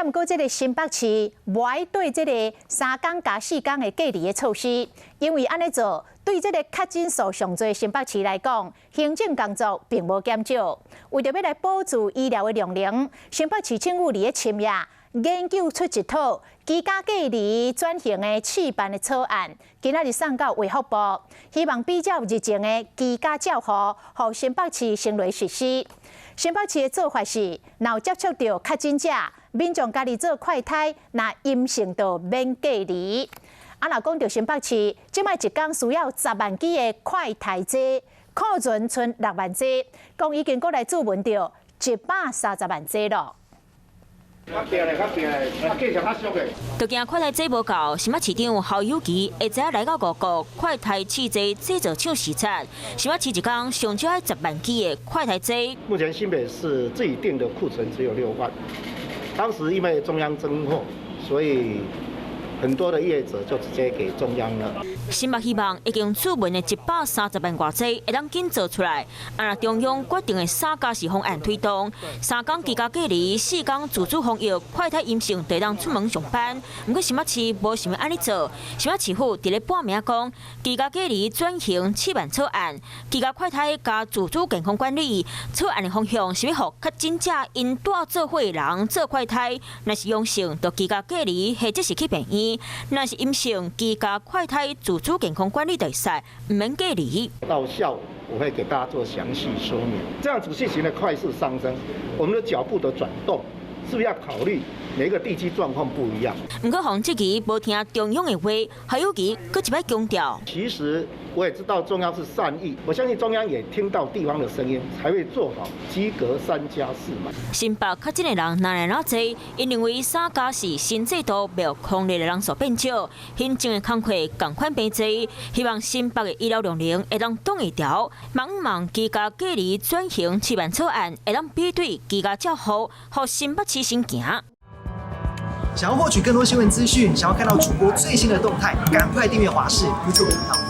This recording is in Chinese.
毋过，这个新北市无爱对这个3天加4天的隔离的措施，因为安尼做对这个确诊数上侪新北市来讲，行政工作并无减少。为着要来保住医疗的量能，新北市政府伫咧深夜研究出一套居家隔离转型的试办的草案，今仔日送到卫福部，希望比较日前的居家照护，互新北市先来实施。新北市的做法是，若接触到确诊者，民众家己做快筛，若阴性就免隔离。若讲到新北市，即摆一天需要10万剂的快筛剂，库存剩6万剂，讲已经过来注文到130万剂咯。就惊快筛剂无够，新北市长侯友宜会知来到5国快筛试剂制造厂视察。新北市一天上少要10万剂的快筛剂。目前新北市自己定的库存只有6万，当时因为中央增货，所以很多的业者就直接给中央了。新北希望已经注文的130万外剂会当紧做出来。若中央决定的3+4方案推动，3天居家隔离，4天自主防疫，快筛阴性就当出门上班。不过新北市无想要安尼做，新北市府伫咧半暝讲，居家隔离转型试办草案，居家快筛加自主健康管理。草案的方向是要互确诊者因带做伙的人做快筛，若是阳性就居家隔离，或者是去病院；若是阴性，居家快筛自主健康管理就使，唔免隔离。到下午我会给大家做详细说明。这样子进行的快速上升，我们的脚步的转动，是不是要考虑每个地区状况不一样？不过黄志奇无听中央的话，侯友宜搁一摆强调。其实我也知道中央是善意，我相信中央也听到地方的声音，才会做好及格3+4嘛。新北确诊的人哪来哪济？因认为3+4新制度没有抗疫的人数变少，行政的工课共款变济，希望新北的医疗量能会当挡一条。望居家隔离转型试办草案会当比对居家照护，互新北市先行。想要获取更多新闻资讯，想要看到主播最新的动态，赶快订阅华视 YouTube 频道。